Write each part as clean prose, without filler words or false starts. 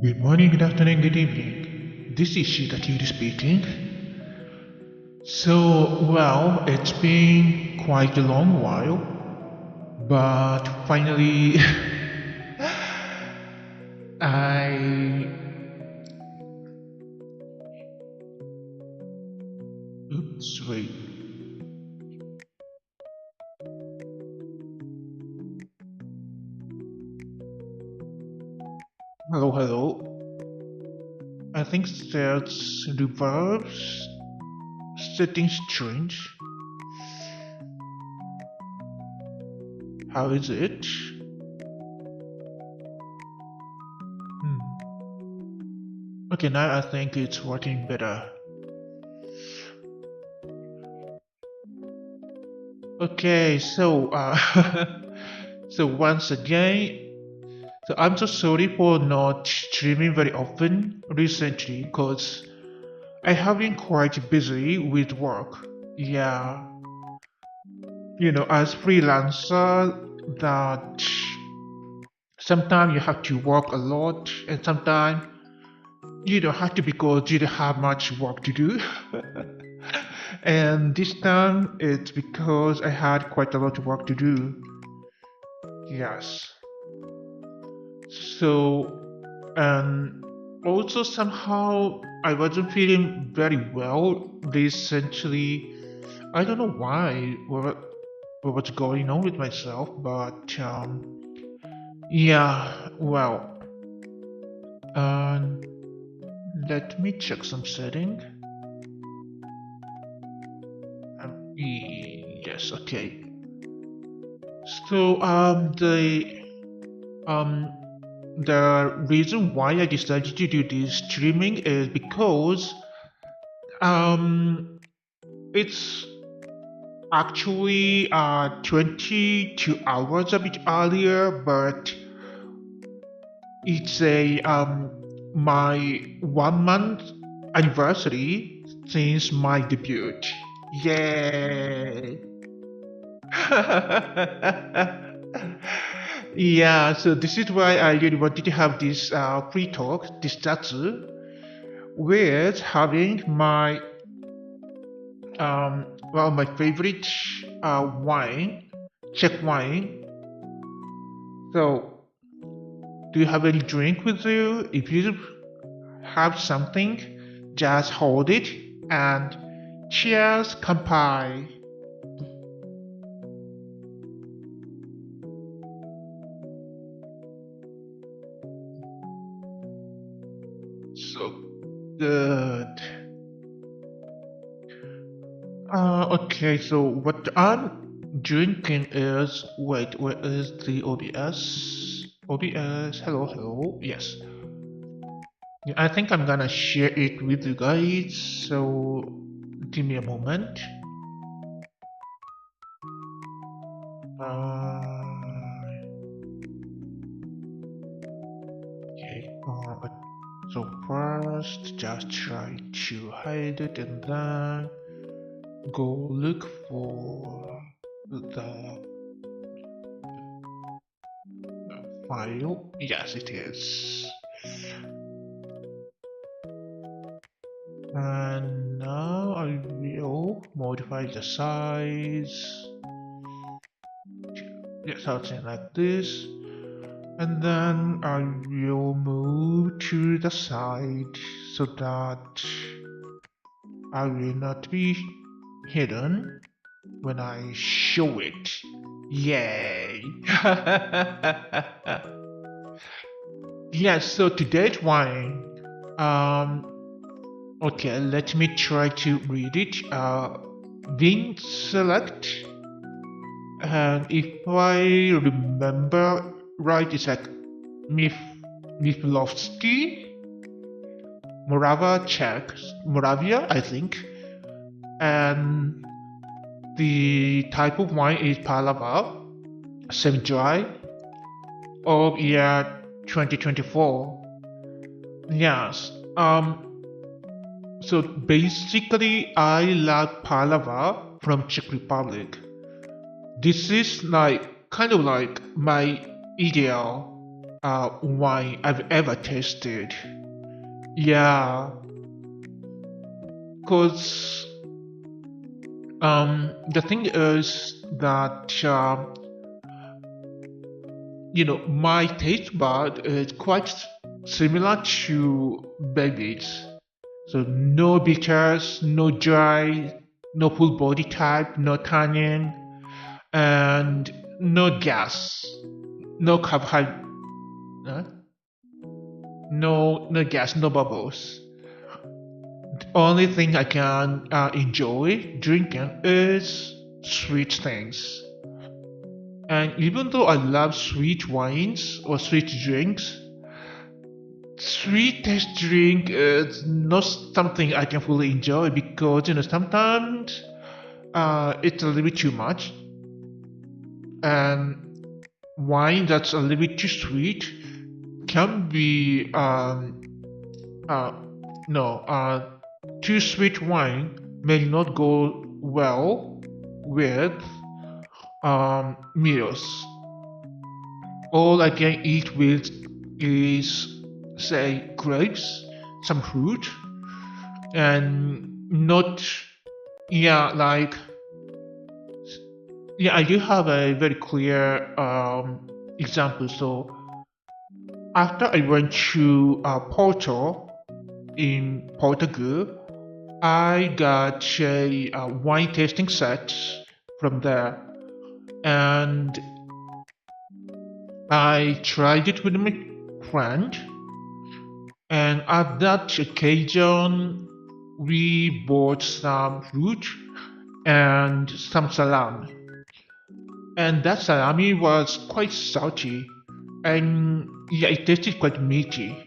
Good morning, good afternoon, good evening. This is Shizaki speaking. It's been quite a long while, but finally, I. Oops, wait. Hello, hello. I think there's reverbs setting strange. How is it? Hmm. Okay, now I think it's working better. Okay, so once again, so I'm so sorry for not streaming very often recently because I have been quite busy with work. Yeah, as freelancer, that sometimes you have to work a lot, and sometimes you don't have to because you don't have much work to do. And this time it's because I had quite a lot of work to do. Yes. So, and also somehow I wasn't feeling very well recently. I don't know why, what was going on with myself, but yeah, um, let me check some setting. Yes, okay. So, um, the reason why I decided to do this streaming is because it's actually 22 hours a bit earlier, but it's a my 1 month anniversary since my debut. Yay! Yeah, so this is why I really wanted to have this free talk, this Zatsu, with having my favorite wine, Czech wine. So, do you have any drink with you? If you have something, just hold it and cheers, kanpai. So good. Okay, so what I'm drinking is, wait, where is the OBS? OBS, hello, hello, yes. Yeah, I think I'm gonna share it with you guys, so give me a moment. Okay, so first just try to hide it and then go look for the file. Yes, it is. And now I will modify the size. Yeah, something like this. And then I will move to the side so that I will not be hidden when I show it. Yay! Yes, so today's wine. Okay, let me try to read it. Wing select. And if I remember right, it's like Miflovsky, Czech, Moravia, I think. And the type of wine is Palava, semi-dry, of year 2024. Yes. So basically, I love Palava from Czech Republic. This is like kind of like my ideal wine I've ever tasted. Yeah, cause the thing is that my taste bud is quite similar to babies. So no bitters, no dry, no full body type, no tannin, and no gas, no carbohydrate, no gas, no bubbles. The only thing I can enjoy drinking is sweet things. And even though I love sweet wines or sweet drinks, sweet taste drink is not something I can fully enjoy because sometimes it's a little bit too much, and wine that's a little bit too sweet can be no too sweet wine may not go well with meals. All I can eat with is, say, grapes, some fruit, and not, yeah, like, yeah, I do have a very clear example. So after I went to Porto in Portugal, I got a wine tasting set from there, and I tried it with my friend, and at that occasion, we bought some fruit and some salami. And that salami was quite salty, and yeah, it tasted quite meaty.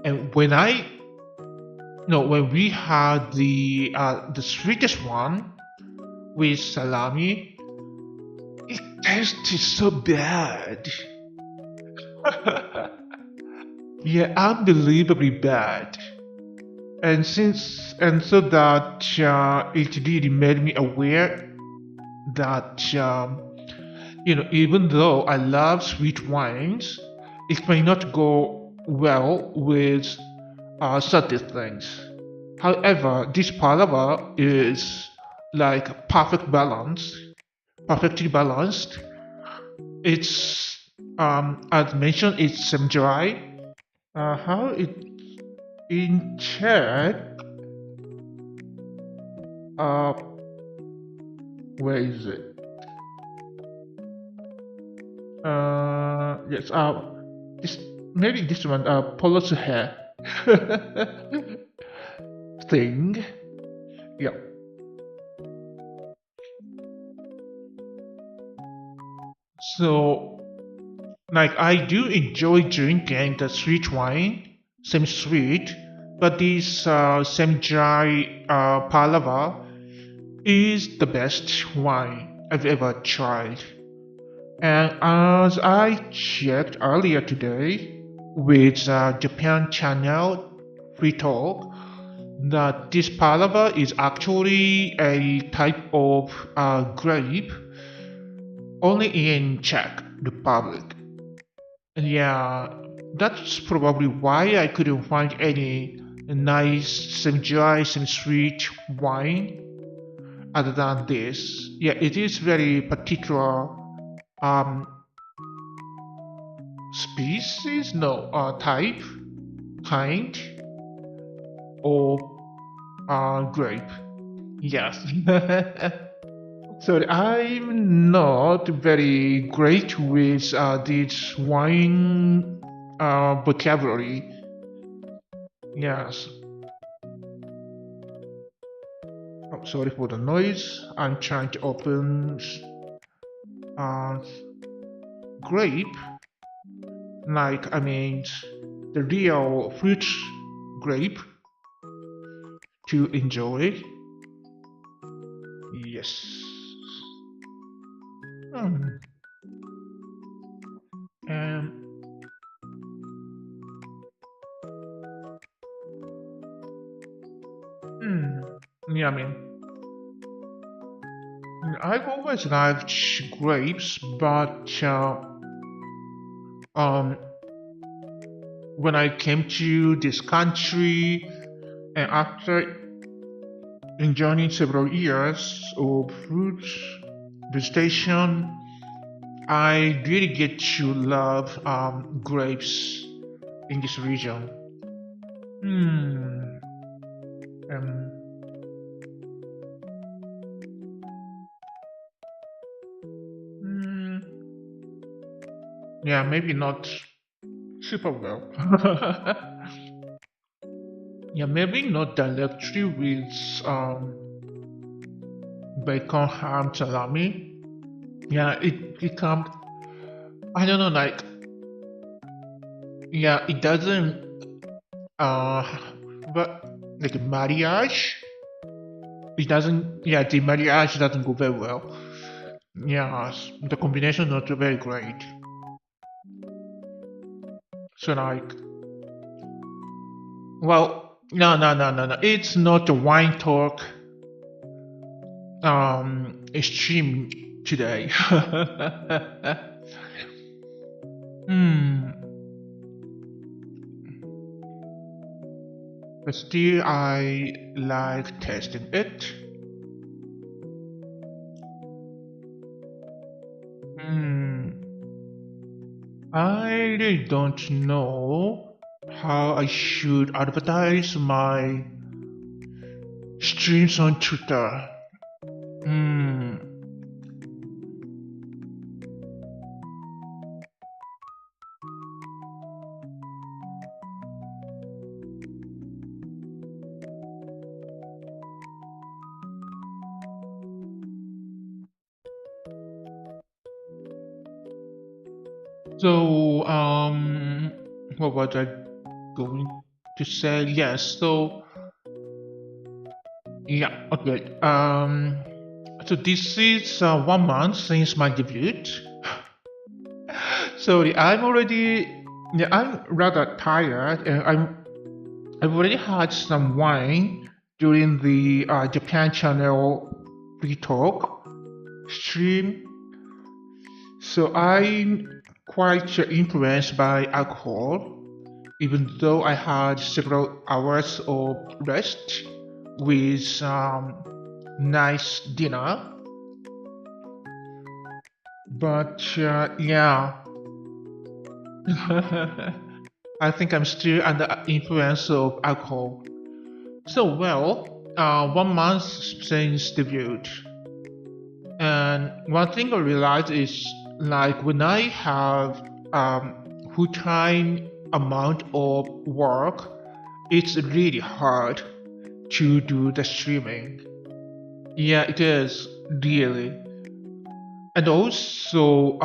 And when we had the sweetest one with salami, it tasted so bad. Yeah, unbelievably bad. And so that it really made me aware that even though I love sweet wines, it may not go well with certain things. However, this palava is like perfectly balanced. It's as mentioned, it's semi-dry. How it in Czech? Uh, where is it? Yes. This maybe this one. Polo hair thing. Yeah. So, like, I do enjoy drinking the sweet wine, semi-sweet, but this semi-dry palava is the best wine I've ever tried. And as I checked earlier today with Japan channel Free Talk, that this palava is actually a type of grape only in Czech Republic. And yeah, that's probably why I couldn't find any nice semi-dry, semi-sweet wine other than this. Yeah, it is very particular um species, no, type, kind of grape. Yes. So I'm not very great with this wine vocabulary. Yes. Oh, sorry for the noise. I'm trying to open uh, grape, like, I mean, the real fruit grape to enjoy. Yes. Hmm. And yeah, I mean, I've always liked grapes, but when I came to this country, and after enjoying several years of fruit vegetation, I really get to love grapes in this region. Hmm. Um, hmm, yeah, maybe not super well. Yeah, maybe not directly with bacon, ham, salami. Yeah, it comes. I don't know, like yeah, it doesn't uh, but like mariage, it doesn't. Yeah, the mariage doesn't go very well. Yeah, the combination is not very great. So like, well, no. It's not a wine talk stream today. Hmm. But still, I like tasting it. Hmm. I really don't know how I should advertise my streams on Twitter. Hmm. So, what was I going to say? Yes. So, yeah. Okay. So this is 1 month since my debut. Sorry, I'm already. Yeah, I'm rather tired, and I've already had some wine during the Japan channel free talk stream, so I'm quite influenced by alcohol, even though I had several hours of rest with nice dinner. But yeah, I think I'm still under influence of alcohol. So well, 1 month since debut, and one thing I realized is like when I have full-time amount of work, it's really hard to do the streaming. Yeah, it is really. And also,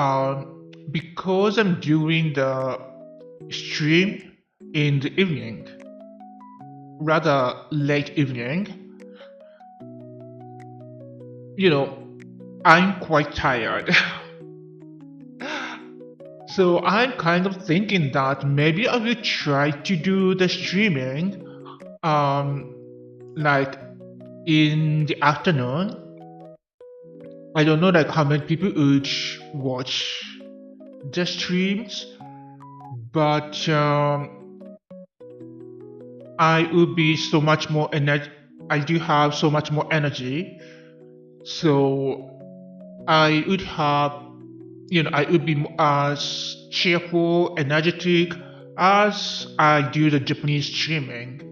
because I'm doing the stream in the evening, rather late evening, you know, I'm quite tired. So I'm kind of thinking that maybe I will try to do the streaming um like in the afternoon. I don't know like how many people would watch the streams, but I would be so much more energy. I do have so much more energy, so I would have, I would be as cheerful, energetic as I do the Japanese streaming.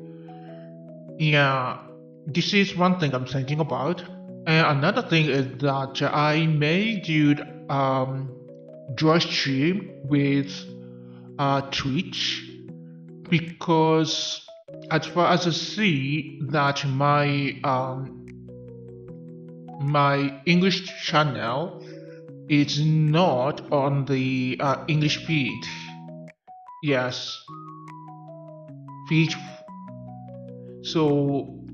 Yeah, this is one thing I'm thinking about. And another thing is that I may do draw stream with Twitch, because as far as I see that my English channel is not on the English feed. Yes, feed. So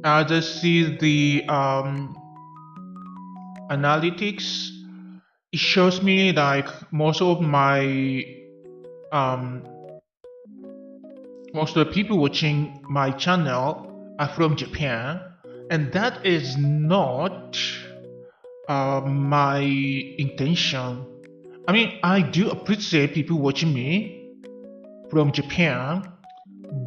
as I see the analytics, it shows me like um, most of the people watching my channel are from Japan, and that is not my intention. I mean, I do appreciate people watching me from Japan,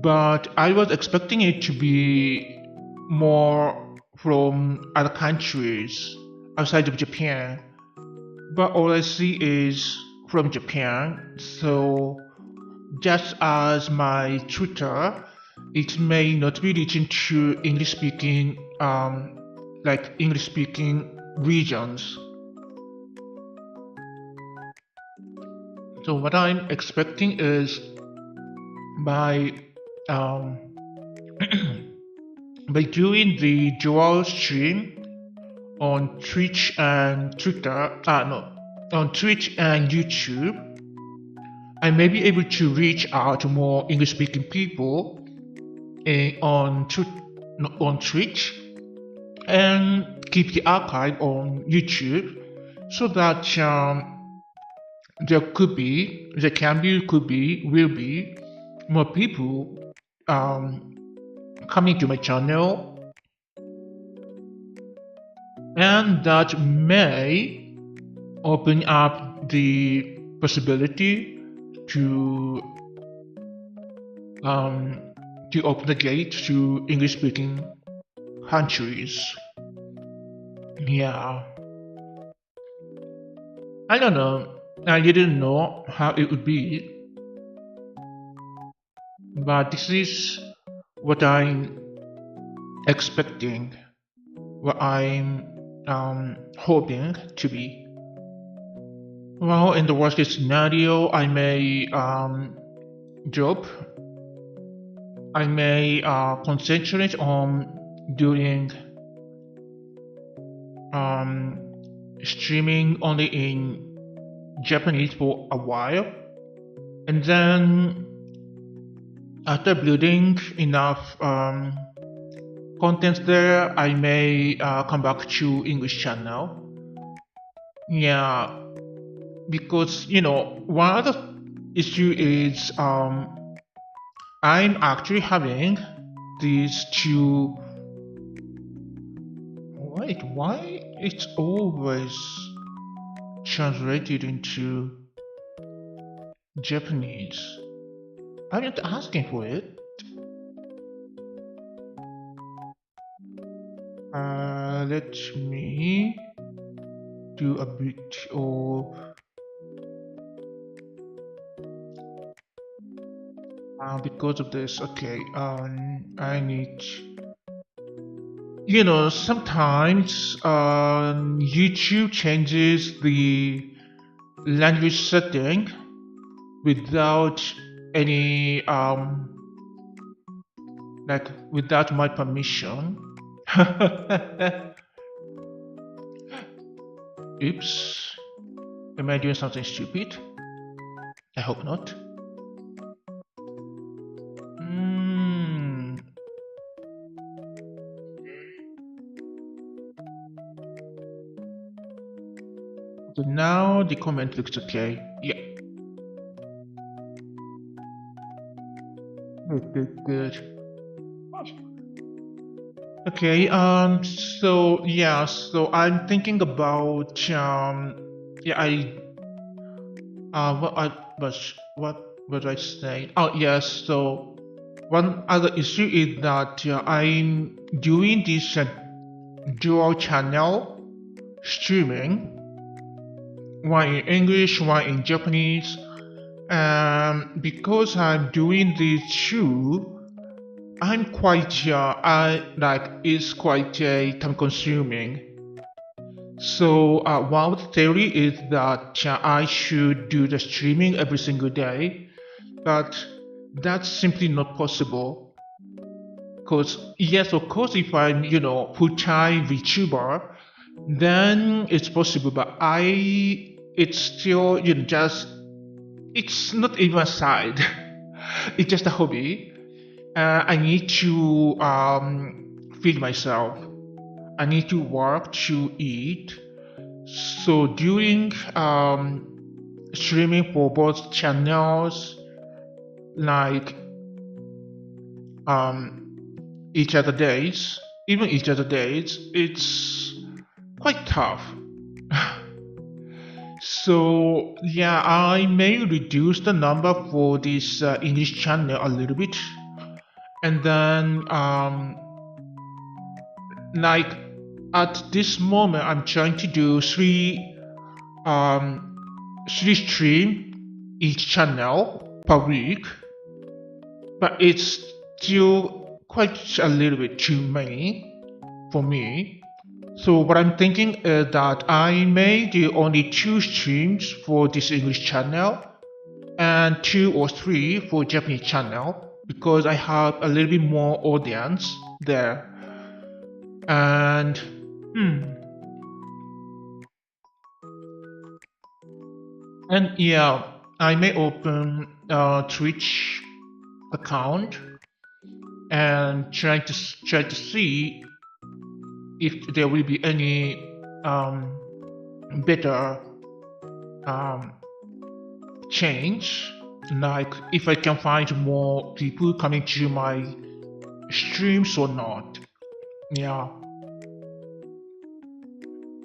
but I was expecting it to be more from other countries outside of Japan. But all I see is from Japan, so just as my Twitter, it may not be reaching to English speaking, like English speaking regions. So what I'm expecting is by um, by doing the dual stream on Twitch and Twitter, no, on Twitch and YouTube, I may be able to reach out to more English-speaking people on Twitch and keep the archive on YouTube, so that there could be, will be more people coming to my channel, and that may open up the possibility to open the gate to English-speaking countries. Yeah, I don't know. I didn't know how it would be, but this is what I'm expecting, what I'm hoping to be. Well, in the worst case scenario, I may drop. I may concentrate on doing streaming only in Japanese for a while, and then after building enough content there, I may come back to English channel. Yeah, because one other issue is I'm actually having these two. Wait, why it's always translated into Japanese? I'm not asking for it. Let me do a bit of because of this. Okay, I need. Sometimes YouTube changes the language setting without any without my permission. Oops, am I doing something stupid? I hope not. So now the comment looks okay. Yeah. Good. Okay, so yeah, so I'm thinking about what was I saying? Oh yes, so one other issue is that I'm doing this dual channel streaming, one in English, one in Japanese, because I'm doing these two, I'm quite it's quite time consuming. So one of the theory is that I should do the streaming every single day, but that's simply not possible. Because yes, of course, if I'm full-time VTuber, then it's possible. But it's still it's not even a side. It's just a hobby. I need to feed myself. I need to work to eat. So doing streaming for both channels, like each other days, it's quite tough. So yeah, I may reduce the number for this English channel a little bit, and then like at this moment, I'm trying to do um three stream each channel per week, but it's still quite a little bit too many for me. So what I'm thinking is that I may do only two streams for this English channel and two or three for Japanese channel because I have a little bit more audience there. And hmm, and yeah, I may open a Twitch account and try to see if there will be any better um, change. Like if I can find more people coming to my streams or not. Yeah.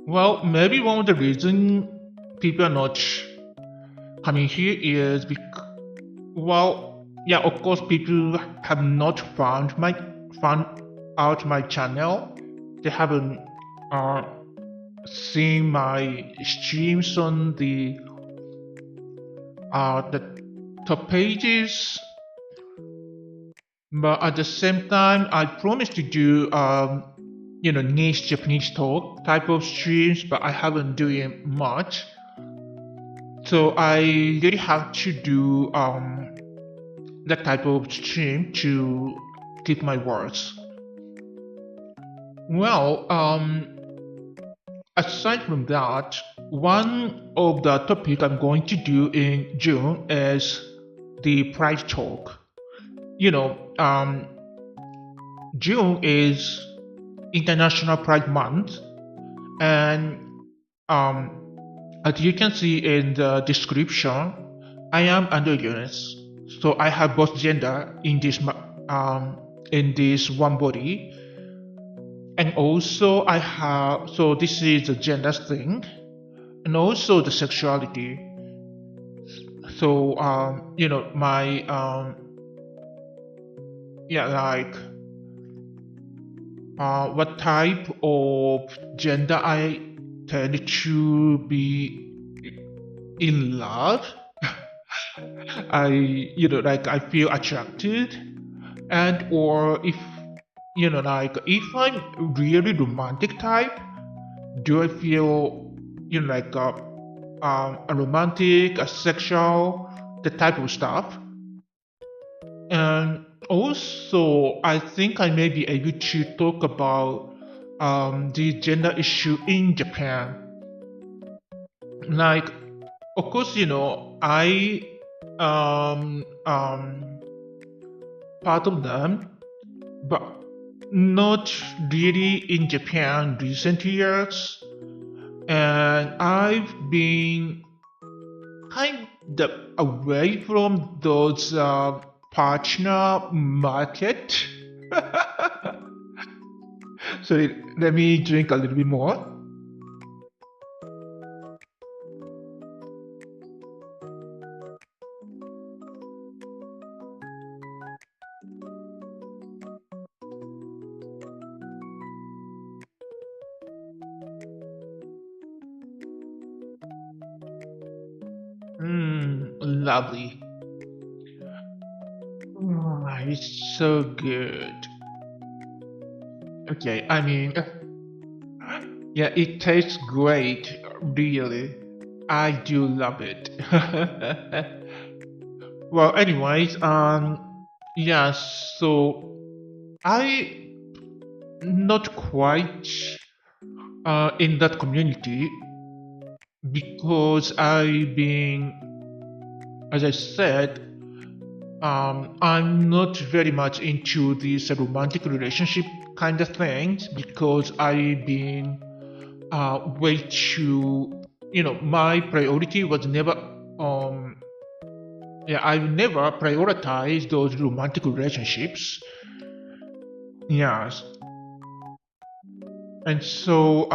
Well, maybe one of the reason people are not coming here is because, well, yeah, of course, people have not found out my channel. They haven't uh, seen my streams on the top pages. But at the same time, I promised to do niche Japanese talk type of streams, but I haven't doing much. So I really have to do that type of stream to keep my words. Well, aside from that, one of the topic I'm going to do in June is the Pride talk. You know, June is International Pride Month, and as you can see in the description, I am androgynous, so I have both gender in this one body, and also I have so this is the gender thing, and also the sexuality. So my yeah like what type of gender I tend to be in love. I feel attracted, and or if I'm really romantic type, do I feel a romantic, a sexual, the type of stuff. And also, I think I may be able to talk about the gender issue in Japan. Like, of course, I part of them, but not really in Japan recent years. And I've been kind of away from those partner market. Sorry, let me drink a little bit more. Lovely. It's so good. Okay, I mean, yeah, it tastes great, really. I do love it. Well, anyways, yeah, so I not quite in that community because I've been, as I said, I'm not very much into these romantic relationship kind of things because I've been way too, my priority was never, I've never prioritized those romantic relationships. Yes. And so,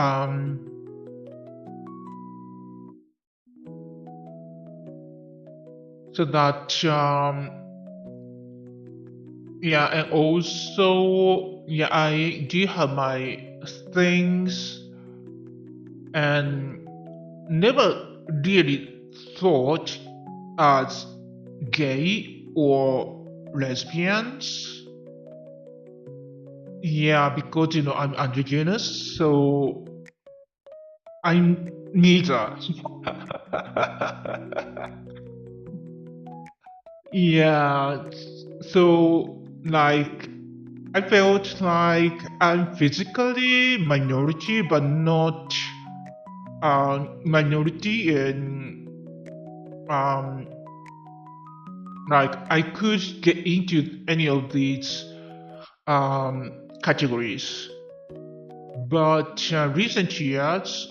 so that yeah, and also yeah, I do have my things and never really thought as gay or lesbians. Yeah, because I'm androgynous, so I'm neither. Yeah, so like I felt like I'm physically minority, but not minority in um like I could get into any of these categories. But recent years,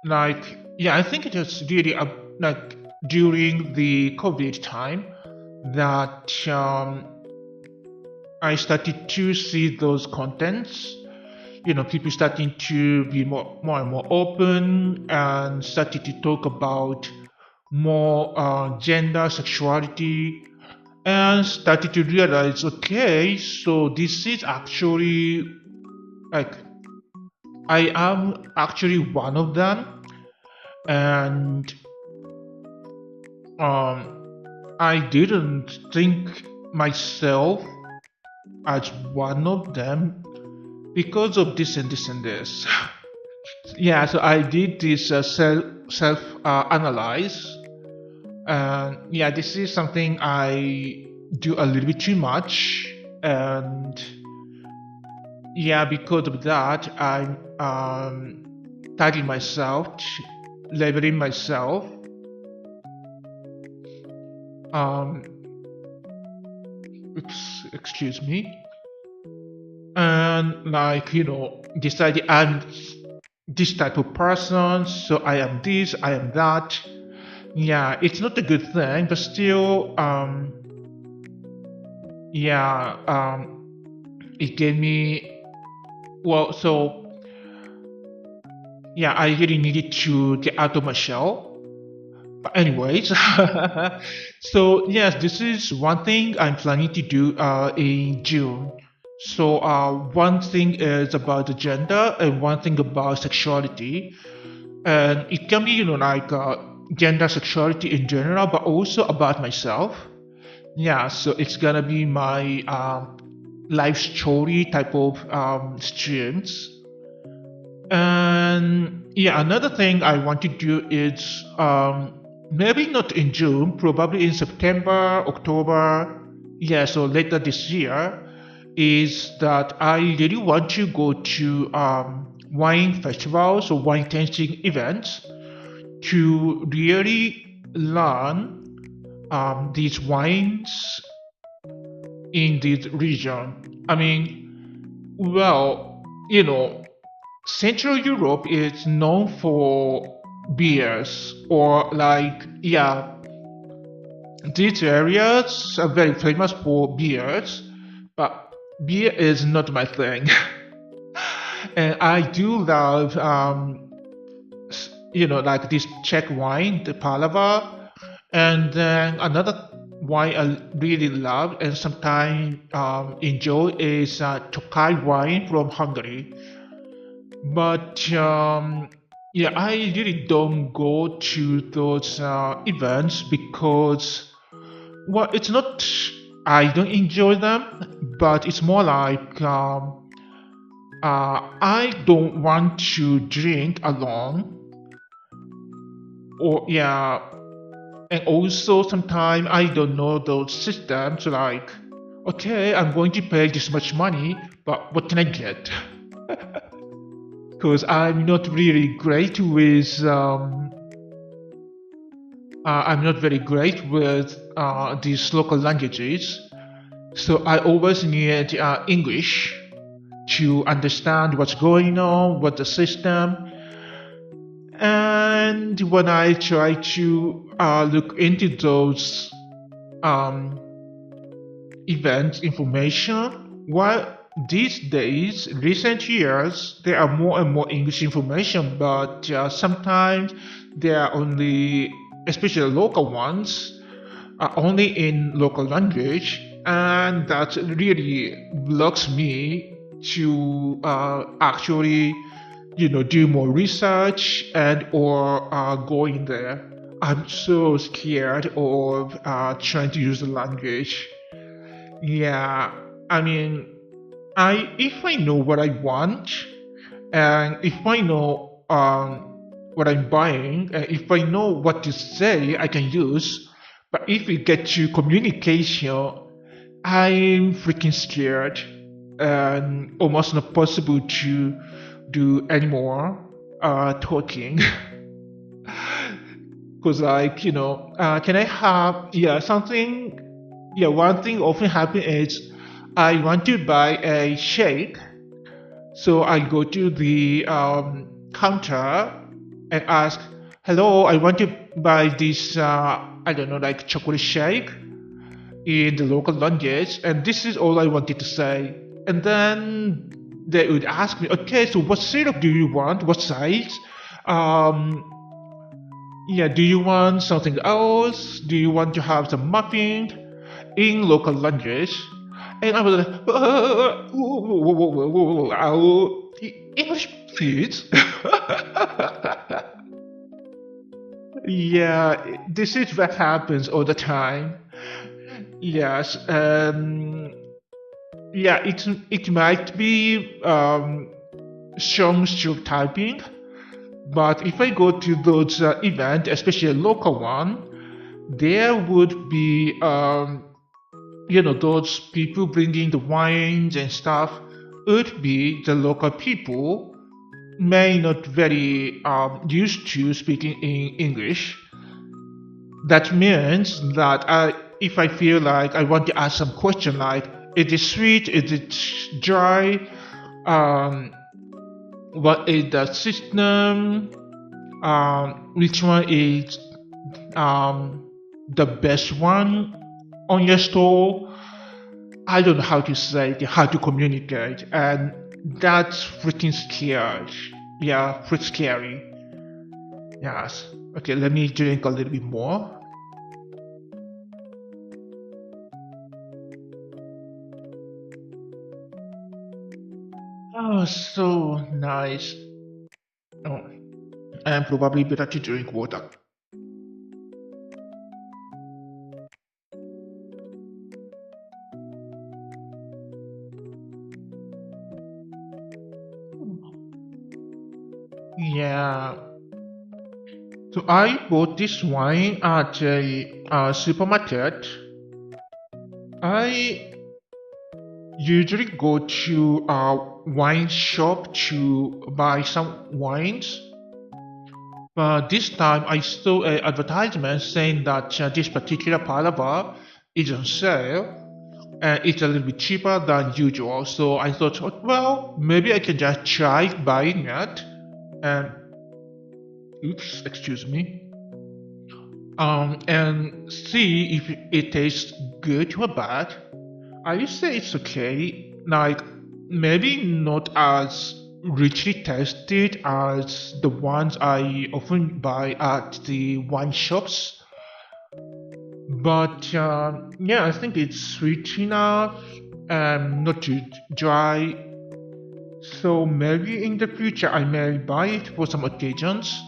like yeah, I think it was really like during the COVID time that I started to see those contents. People starting to be more and more open and started to talk about more gender, sexuality, and started to realize, okay, so this is actually like I am actually one of them, and I didn't think myself as one of them because of this and this and this. Yeah, so I did this self analyze, and yeah, this is something I do a little bit too much, and yeah, because of that, I'm tagging myself, labeling myself. Um, excuse me, and like decided I'm this type of person, so I am this, I am that. Yeah, it's not a good thing, but still, yeah, it gave me well. So yeah, I really needed to get out of my shell. But anyways, so yes, this is one thing I'm planning to do in June. So one thing is about the gender and one thing about sexuality, and it can be like gender, sexuality in general, but also about myself. Yeah, so it's gonna be my life story type of streams. And yeah, another thing I want to do is maybe not in June, probably in September, October. Yeah, so later this year is that I really want to go to wine festivals or wine tasting events to really learn these wines in this region. I mean, well, Central Europe is known for beers, or like, yeah, these areas are very famous for beers, but beer is not my thing. And I do love, like this Czech wine, the Palava, and then another wine I really love and sometimes enjoy is Tokai wine from Hungary. But yeah, I really don't go to those events because, well, it's not I don't enjoy them, but it's more like I don't want to drink alone, or yeah, and also sometimes I don't know those systems like, okay, I'm going to pay this much money, but what can I get? Because I'm not really great with I'm not very great with these local languages, so I always need English to understand what's going on, what the system. And when I try to look into those event information, well, these days, recent years, there are more and more English information, but sometimes there are only especially local ones, are only in local language, and that really blocks me to actually, do more research and or go in there. I'm so scared of trying to use the language. Yeah, I mean, if I know what I want, and if I know what I'm buying, and if I know what to say, I can use. But if we get to communication, I'm freaking scared and almost not possible to do any more talking. Because, like, can I have, yeah, something, yeah, one thing often happens is I want to buy a shake. So I go to the counter and ask, hello, I want to buy this, I don't know, like chocolate shake in the local language, and this is all I wanted to say. And then they would ask me, okay, so what syrup do you want? What size? Um, yeah, do you want something else? Do you want to have some muffin in local language? And I was like, English, please. Yeah, this is what happens all the time. Yes, yeah, it might be some stereotyping, but if I go to those events, especially a local one, there would be those people bringing the wines and stuff would be the local people, may not very used to speaking in English. That means that if I feel like I want to ask some question like, is it sweet, is it dry, um, what is the system, which one is the best one on your store, I don't know how to say it, how to communicate, and that's freaking scary. Yeah, pretty scary. Yes. Okay, let me drink a little bit more. Oh, so nice. Oh, and probably better to drink water. Yeah. So I bought this wine at a supermarket. I usually go to a wine shop to buy some wines, but this time I saw an advertisement saying that this particular palaver is on sale and it's a little bit cheaper than usual. So I thought, oh, well, maybe I can just try buying it. And oops, excuse me. And see if it tastes good or bad. I would say it's okay. Like maybe not as richly tasted as the ones I often buy at the wine shops. But yeah, I think it's sweet enough and not too dry. So maybe in the future I may buy it for some occasions.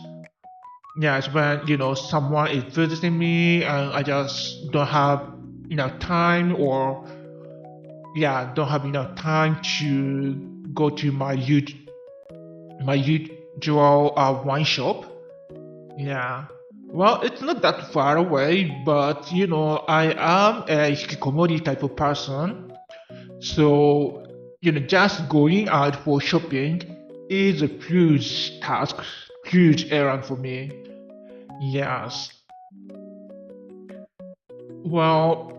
Yes, when someone is visiting me and I just don't have enough time, or yeah, don't have enough time to go to my usual wine shop. Yeah. Well, it's not that far away, but I am a hikikomori type of person. So, just going out for shopping is a huge task, huge errand for me. Yes. Well,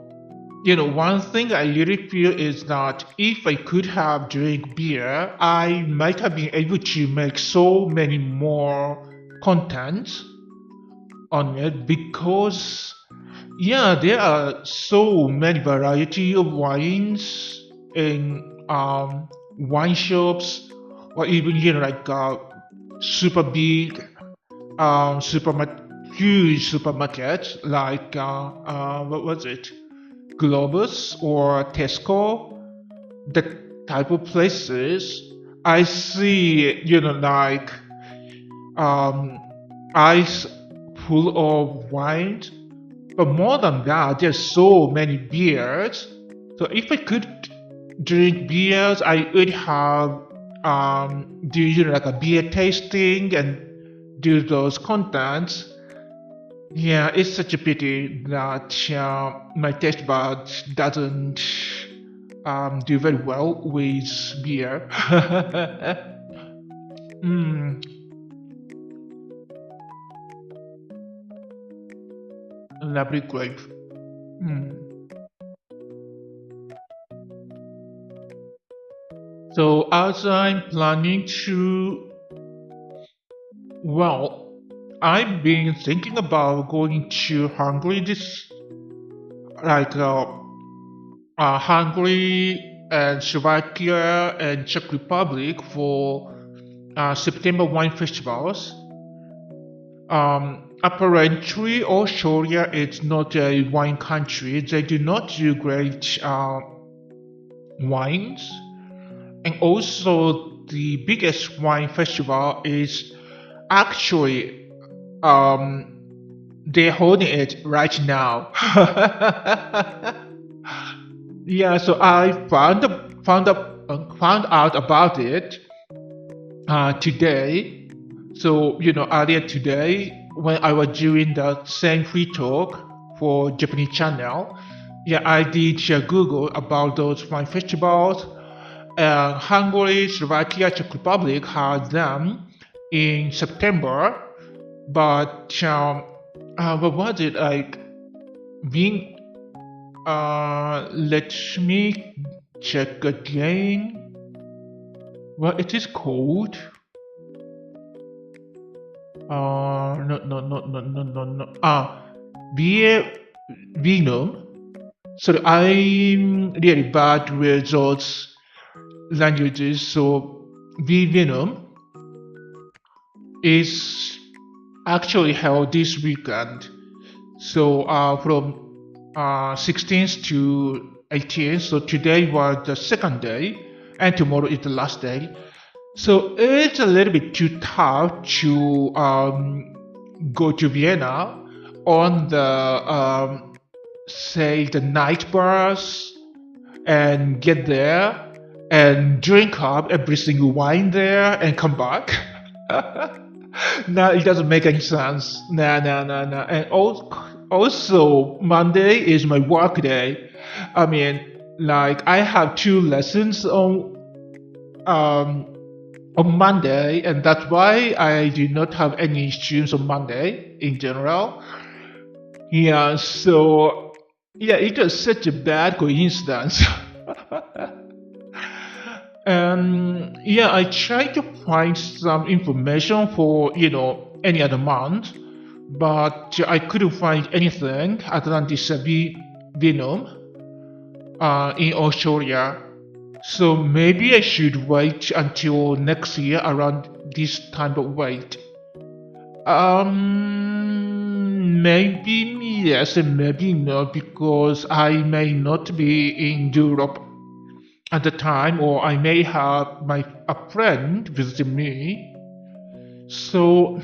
one thing I really feel is that if I could have drank beer, I might have been able to make so many more contents on it because, yeah, there are so many variety of wines in wine shops, or even like super big supermarket huge supermarkets like what was it, Globus or Tesco, that type of places, I see, like ice full of wine. But more than that, there's so many beers. So if I could drink beers, I would have do like a beer tasting and do those contents. Yeah, it's such a pity that my taste buds doesn't do very well with beer. mm, Lovely grape. Mm. So as I'm planning to, well, I've been thinking about going to Hungary like Hungary and Slovakia and Czech Republic for September wine festivals. Apparently, Austria is not a wine country. They do not do great wines. And also, the biggest wine festival is actually they're holding it right now. Yeah, so I found out about it today. So earlier today when I was doing the same free talk for Japanese channel, yeah, I did Google about those wine festivals. Hungary, Slovakia, Czech Republic had them in September, but what was it like? Being let me check again. What it is called? No, no, no, no, no, no, no. Venom. Sorry, I'm really bad with those languages. So, Venom is actually held this weekend. So, from 16th to 18th. So today was the second day, and tomorrow is the last day. So it's a little bit too tough to go to Vienna on the say the night bus and get there and drink up every single wine there and come back. No, it doesn't make any sense. No, no, no, no. And also Monday is my work day. I mean, like I have two lessons on Monday, and that's why I do not have any students on Monday in general. Yeah, so yeah, it was such a bad coincidence. And yeah, I tried to find some information for any other month, but I couldn't find anything other than this Venom in Australia. So maybe I should wait until next year around this time of wait. Maybe yes and maybe no, because I may not be in Europe at the time, or I may have a friend visiting me. So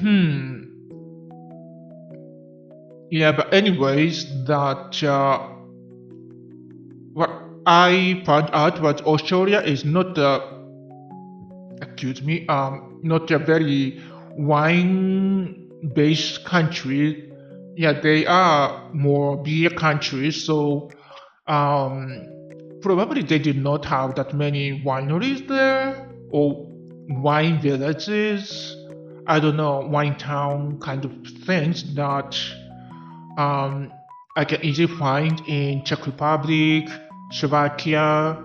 yeah, but anyways, that what I found out was Australia is not not a very wine-based country. Yeah, they are more beer countries, so probably they did not have that many wineries there or wine villages. I don't know, wine town kind of things that I can easily find in Czech Republic, Slovakia,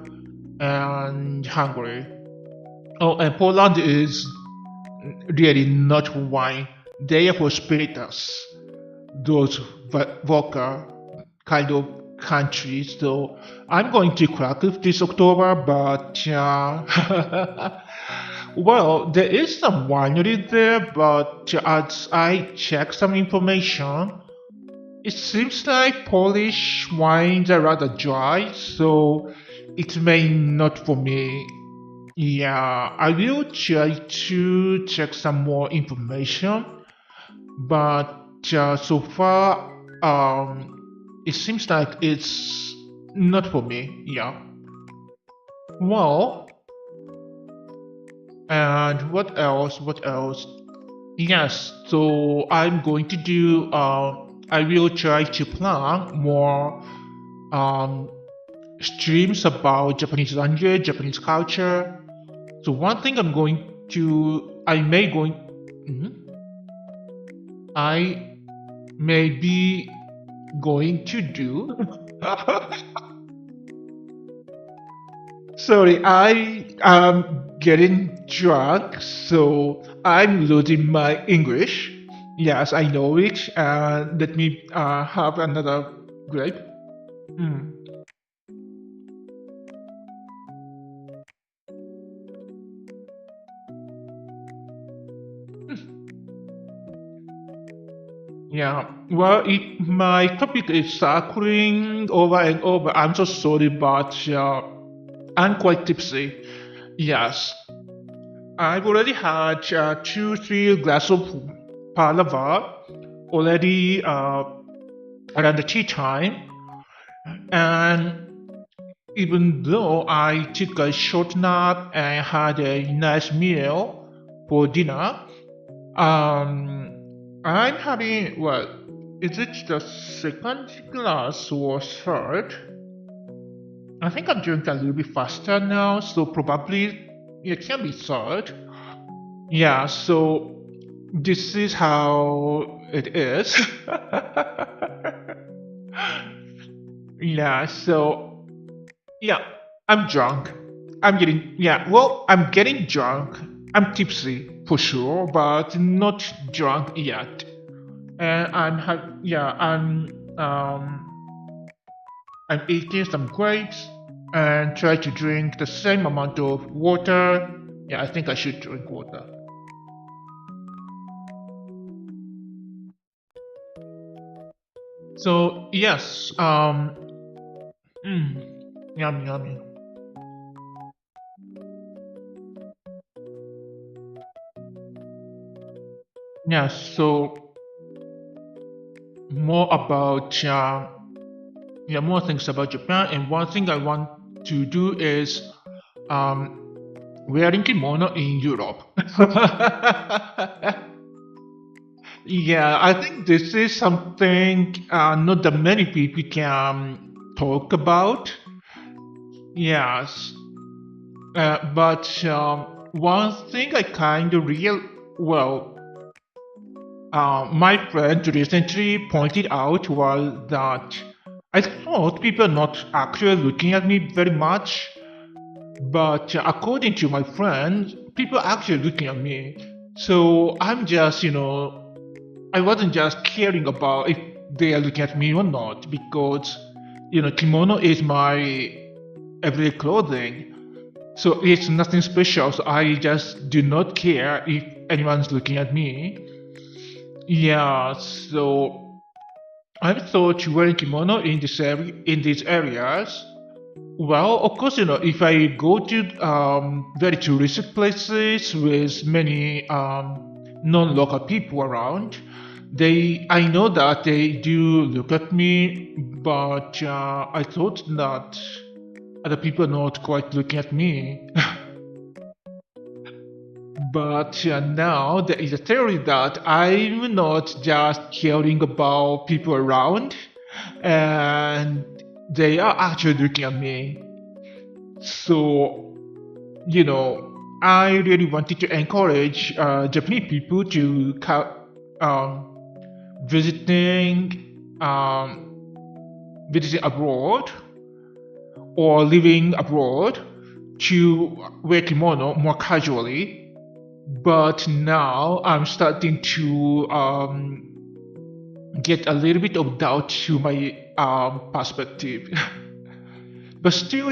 and Hungary. Oh, and Poland is really not wine. They are for spiritus, those vodka kind of countries. So I'm going to Krakow this October, but Well, there is some winery there, but as I check some information, it seems like Polish wines are rather dry, so it may not for me. Yeah, I will try to check some more information, but so far, it seems like it's not for me. Yeah. Well, and what else? What else? Yes, so I'm going to do, I will try to plan more um, streams about Japanese language, Japanese culture. So one thing mhm. I may be going to do. Sorry, I am getting drunk, so I'm losing my English. Yes, I know it. Let me have another grape. Mm. Yeah, well, my topic is circling over and over. I'm so sorry, but I'm quite tipsy. Yes, I've already had two, three glasses of palaver already around the tea time, and even though I took a short nap and had a nice meal for dinner, I'm having, well, is it the second glass or third? I think I'm drinking a little bit faster now, so probably it can be third. Yeah, so this is how it is. Yeah, so yeah, I'm drunk. I'm getting drunk. I'm tipsy for sure, but not drunk yet. And I'm eating some grapes and try to drink the same amount of water. Yeah, I think I should drink water. So yes, mm, yummy, yummy. Yeah, so more about more things about Japan, and one thing I want to do is um, wearing kimono in Europe. Yeah, I think this is something not that many people can talk about. Yes, but one thing I kind of well, my friend recently pointed out was that I thought people are not actually looking at me very much, but according to my friend, people are actually looking at me. So I'm just, I wasn't just caring about if they are looking at me or not because, kimono is my everyday clothing. So it's nothing special. So I just do not care if anyone's looking at me. Yeah, so I thought wearing kimono in in these areas. Well, of course, if I go to very touristic places with many non-local people around, I know that they do look at me, but I thought that other people are not quite looking at me. But now there is a theory that I'm not just caring about people around, and they are actually looking at me. So, I really wanted to encourage Japanese people to visiting visiting abroad or living abroad to wear kimono more casually. But now I'm starting to get a little bit of doubt to my perspective. But still,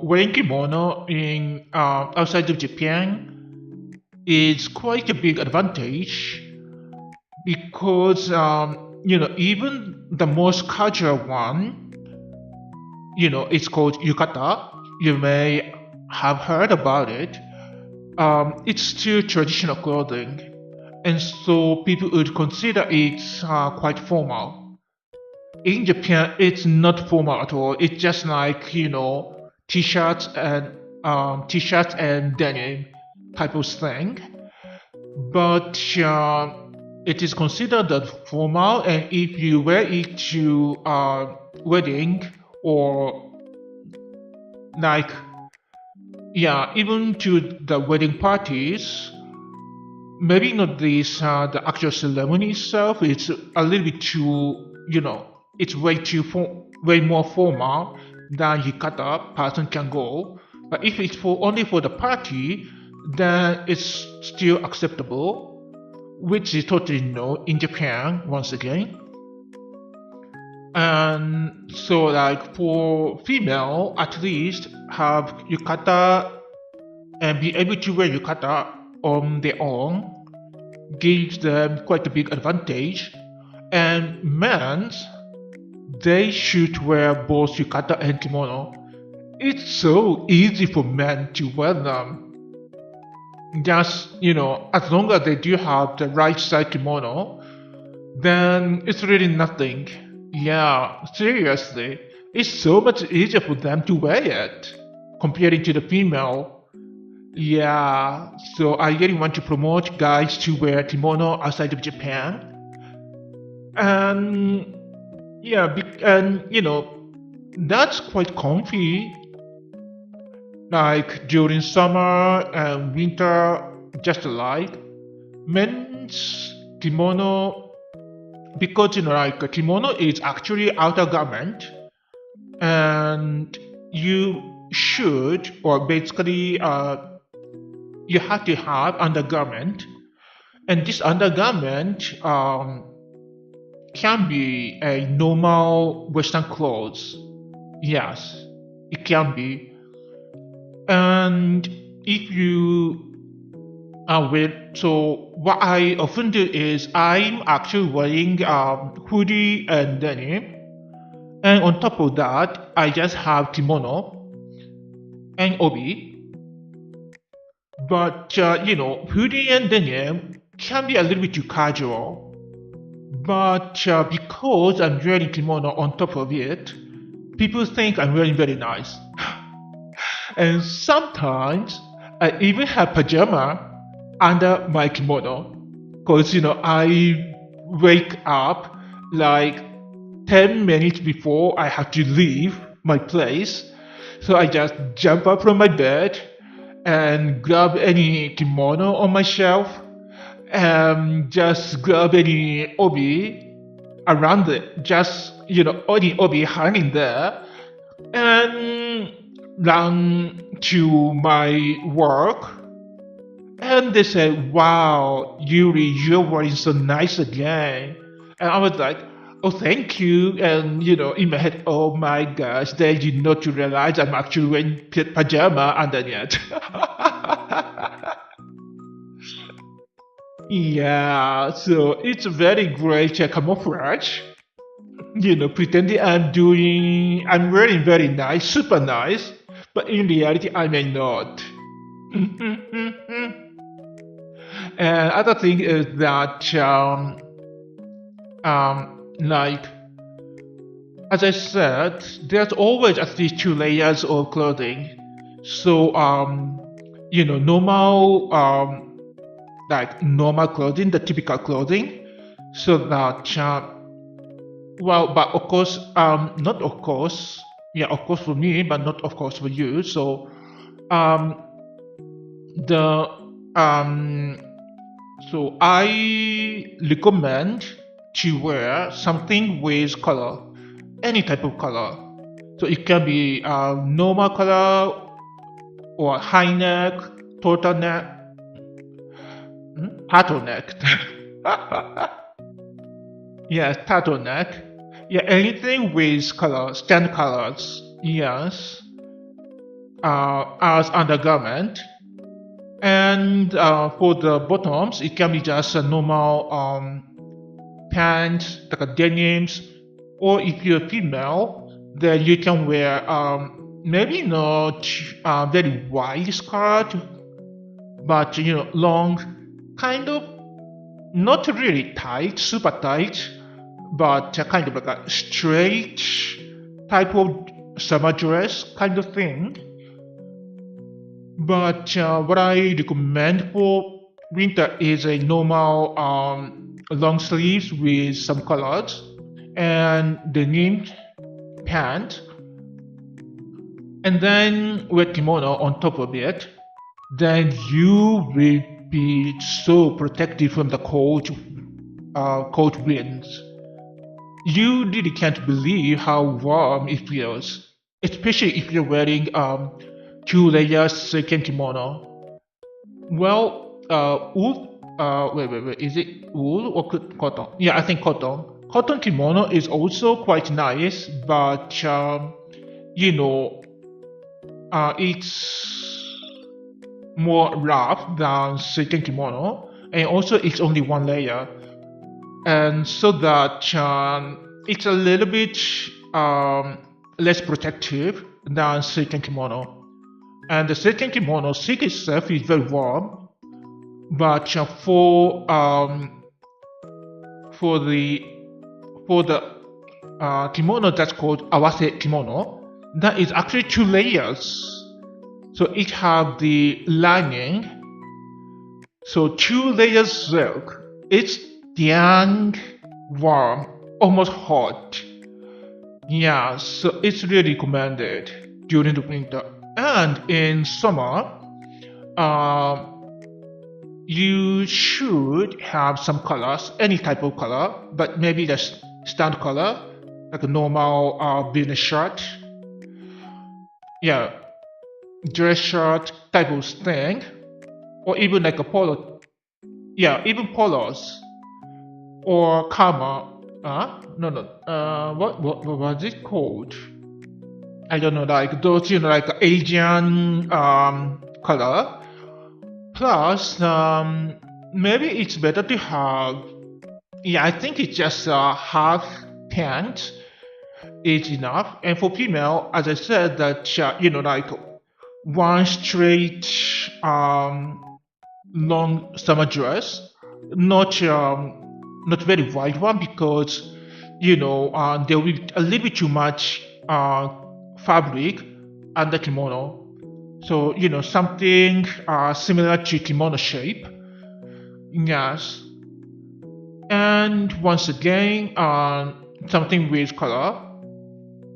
wearing kimono in outside of Japan, is quite a big advantage because even the most casual one, it's called yukata. You may have heard about it. It's still traditional clothing, and so people would consider it quite formal. In Japan, it's not formal at all. It's just like t-shirts and denim type of thing. But it is considered that formal, and if you wear it to a wedding or like even to the wedding parties, maybe not the actual ceremony itself. It's a little bit too it's way more formal than yukata person can go. But if it's only for the party, then it's still acceptable, which is totally no in Japan once again. And so like for female at least have yukata and be able to wear yukata on their own gives them quite a big advantage. And men's, they should wear both yukata and kimono. It's so easy for men to wear them. Just, as long as they do have the right side kimono, then it's really nothing. Yeah, seriously. It's so much easier for them to wear it compared to the female. Yeah, so I really want to promote guys to wear kimono outside of Japan. And that's quite comfy. Like during summer and winter, just alike. Men's kimono, because like a kimono is actually outer garment, and you should, or basically, you have to have undergarment, and this undergarment can be a normal Western clothes. Yes, it can be. And if you are so what I often do is I'm actually wearing hoodie and denim, and on top of that, I just have kimono and obi. But hoodie and denim can be a little bit too casual. But because I'm wearing kimono on top of it, people think I'm wearing very nice. And sometimes I even have pajama under my kimono, because I wake up like 10 minutes before I have to leave my place. So I just jump up from my bed and grab any kimono on my shelf and just grab any obi around it, just any obi hanging there, and run to my work. And they said, "Wow, Yuri, you're wearing so nice again." And I was like, "Oh, thank you." And in my head, "Oh my gosh, they did not realize I'm actually wearing pajama underneath." Yeah, so it's a very great camouflage. Pretending I'm wearing very nice, super nice, but in reality, I may not. And other thing is that, like, as I said, there's always at least 2 layers of clothing. So, normal, like normal clothing, the typical clothing, so that, but of course, not of course, yeah, of course for me, but not of course for you. So, the so I recommend to wear something with color, any type of color. So it can be normal color or high neck, turtleneck, turtleneck. Yes, turtleneck. Yeah, anything with color, stand colors. Yes, as undergarment. And for the bottoms, it can be just a normal pants, like a denims, or if you're female, then you can wear maybe not very wide skirt, but long, kind of not really tight, super tight, but kind of like a straight type of summer dress kind of thing. But what I recommend for winter is a normal long sleeves with some colors and denim pant, and then wear kimono on top of it. Then you will be so protected from the cold winds. You really can't believe how warm it feels, especially if you're wearing 2 layers silken kimono. Well, wool. Wait. Is it wool or cotton? Yeah, I think cotton. Cotton kimono is also quite nice, but it's more rough than silken kimono, and also it's only 1 layer, and so that it's a little bit less protective than silken kimono. And the silken kimono, silk itself is very warm, but for the kimono that's called awase kimono, that is actually 2 layers. So it have the lining. So 2 layers silk. It's dang warm, almost hot. Yeah, so it's really recommended during the winter. And in summer, you should have some colors, any type of color, but maybe the standard color, like a normal business shirt. Yeah, dress shirt type of thing, or even like a polo. Yeah, even polos or kama. No. What was it called? I don't know, like those, like Asian color. Plus, maybe it's better to have. Yeah, I think it's just a half pant is enough. And for female, as I said, that like one straight long summer dress, not very wide one, because there will be a little bit too much fabric under kimono. So something similar to kimono shape. Yes. And once again, something with color.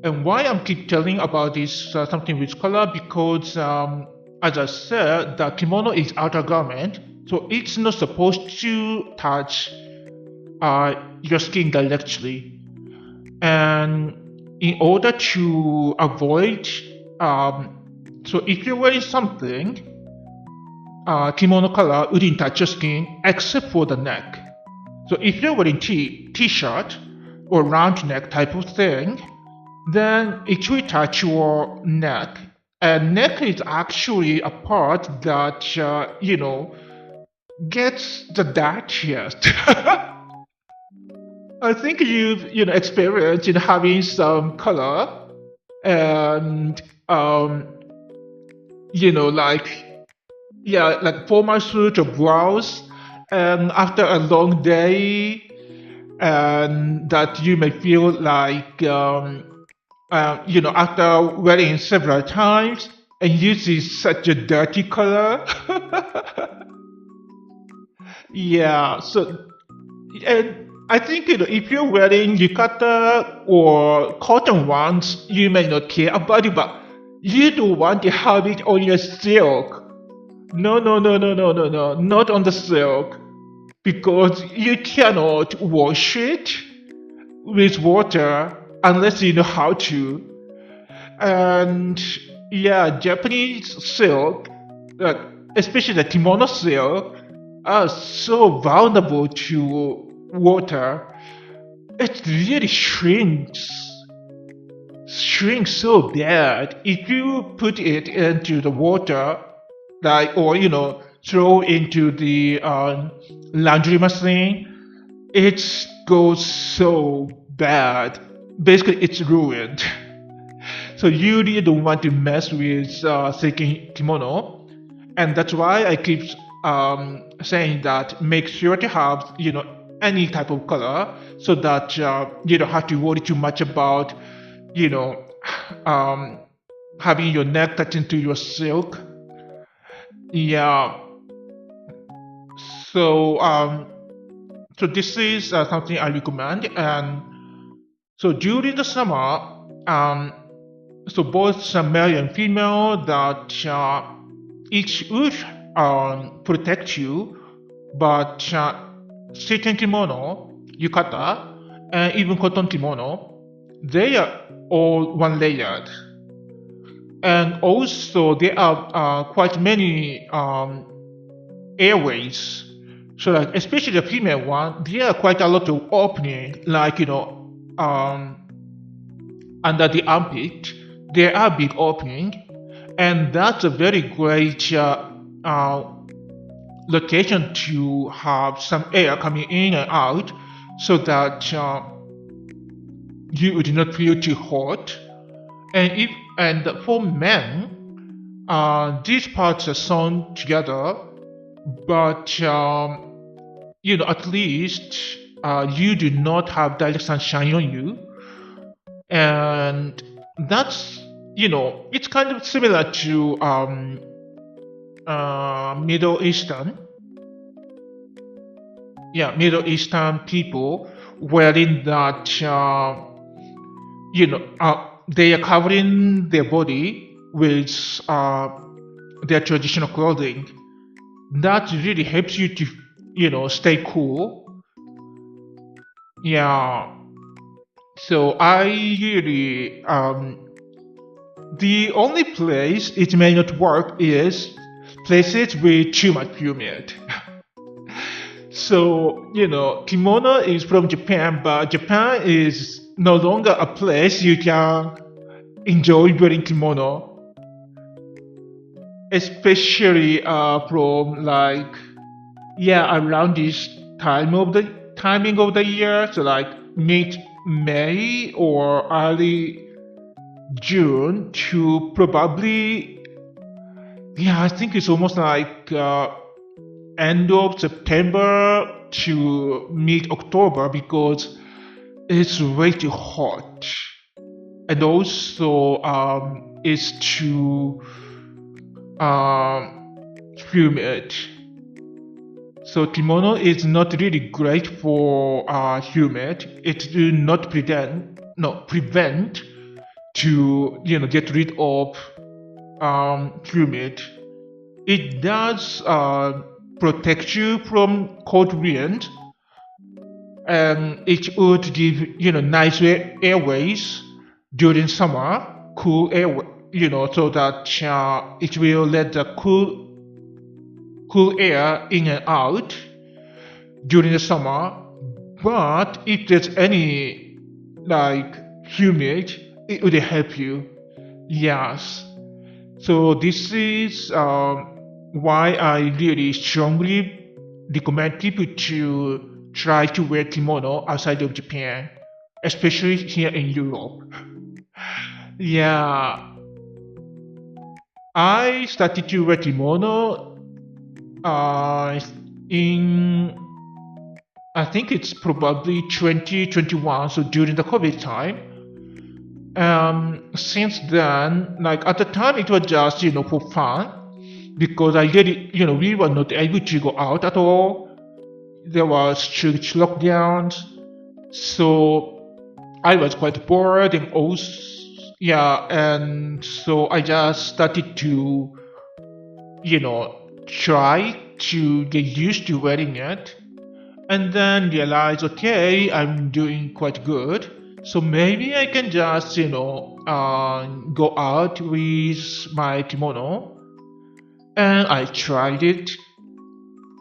And why I'm keep telling about this something with color, because as I said, the kimono is outer garment, so it's not supposed to touch your skin directly. And in order to avoid, so if you're wearing something, kimono color wouldn't touch your skin except for the neck. So if you're wearing t-shirt or round neck type of thing, then it will touch your neck. And neck is actually a part that, gets the dirtiest. I think you've, experienced in having some color and, like formal suit or blouse, and after a long day, and that you may feel like, after wearing several times, and you see such a dirty color. Yeah, so, and I think if you're wearing yukata or cotton ones, you may not care about it, but you don't want to have it on your silk. No, not on the silk, because you cannot wash it with water unless you know how to. And yeah, Japanese silk, especially the kimono silk, are so vulnerable to water. It really shrinks so bad if you put it into the water, like, or throw into the laundry machine, it goes so bad. Basically, it's ruined. So you really don't want to mess with silky kimono, and that's why I keep saying that make sure to have any type of color so that you don't have to worry too much about you know um, having your neck touch into your silk. Yeah. So so this is something I recommend, and so during the summer, um, so both male and female that each would protect you, but silken kimono, yukata, and even cotton kimono, they are all one layered, and also there are quite many airways. So like especially the female one, there are quite a lot of opening, like under the armpit, there are big opening, and that's a very great location to have some air coming in and out, so that you would not feel too hot. And for men, these parts are sewn together, but at least you do not have direct sunshine on you, and that's it's kind of similar to Middle Eastern, Middle Eastern people, wherein that they are covering their body with their traditional clothing. That really helps you to stay cool. Yeah. So I really the only place it may not work is places with too much humid. So kimono is from Japan, but Japan is no longer a place you can enjoy wearing kimono, especially from like around this timing of the year, so like mid May or early June to probably I think it's almost like end of September to mid October, because it's way too hot, and also it's too humid. So kimono is not really great for humid. It do not prevent to get rid of humid. It does protect you from cold wind, and it would give nice airways during summer, cool air, so that it will let the cool air in and out during the summer. But if there's any like humid, it would help you. Yes. So this is why I really strongly recommend people to try to wear kimono outside of Japan, especially here in Europe. Yeah, I started to wear kimono in I think it's probably 2021, so during the COVID time. Since then, like at the time, it was just for fun, because I really we were not able to go out at all. There was strict lockdowns, so I was quite bored, and also and so I just started to try to get used to wearing it, and then realize, okay, I'm doing quite good, so maybe I can just go out with my kimono. And I tried it,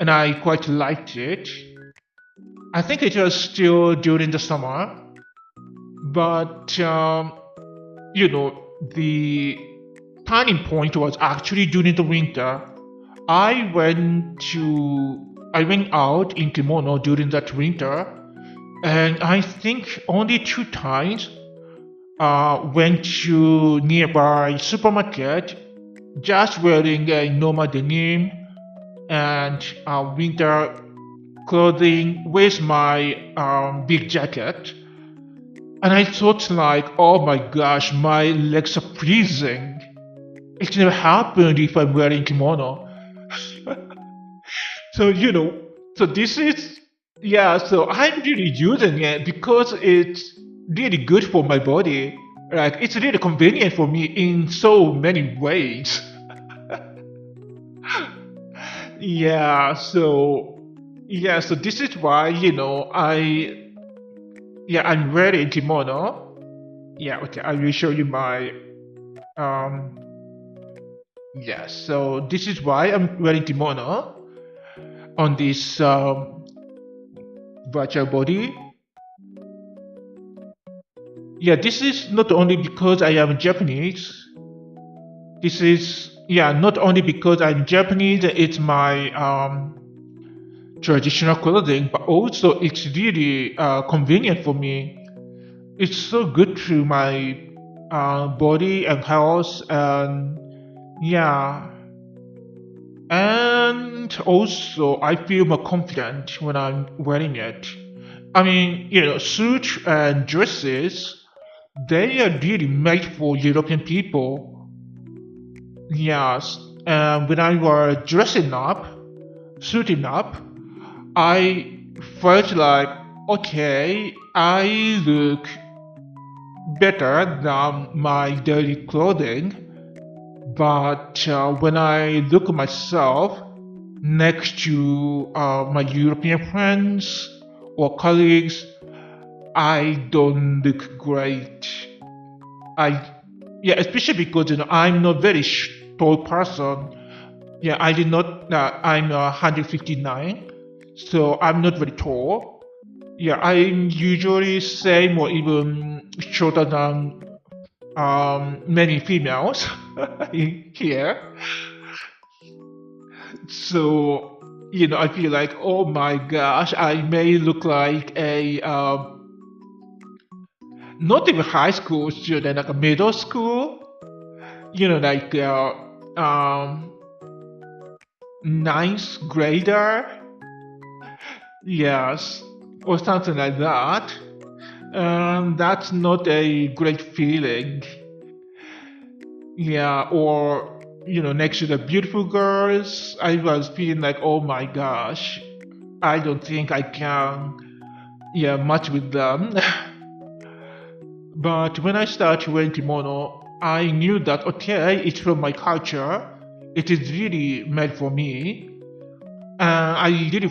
and I quite liked it. I think it was still during the summer, but the turning point was actually during the winter. I went out in kimono during that winter, and I think only 2 times went to nearby supermarket just wearing a normal denim and winter clothing with my big jacket. And I thought like, oh my gosh, my legs are freezing. It never happened if I'm wearing kimono. So so this is yeah. So I'm really using it because it's really good for my body. Like it's really convenient for me in so many ways. Yeah. So this is why I'm wearing kimono. Yeah. Okay. I will show you my um. Yeah. So this is why I'm wearing kimono on this virtual body. Yeah, this is not only because I am Japanese. This is not only because I'm Japanese. It's my traditional clothing, but also it's really convenient for me. It's so good to my body and health, and yeah, and also I feel more confident when I'm wearing it. I mean, suits and dresses, they are really made for European people. Yes, and when I was dressing up, suiting up, I felt like, okay, I look better than my daily clothing, but when I look at myself next to my European friends or colleagues, I don't look great. I Yeah, especially because I'm not very tall person. Yeah, I did not. I'm 159, so I'm not very tall. Yeah, I'm usually same or even shorter than many females in here. So I feel like, oh my gosh, I may look like a not even high school student, like a middle school. Like ninth grader. Yes, or something like that. That's not a great feeling. Yeah, or next to the beautiful girls, I was feeling like, oh my gosh, I don't think I can, match with them. But when I started wearing kimono, I knew that okay, it's from my culture. It is really made for me, and I really,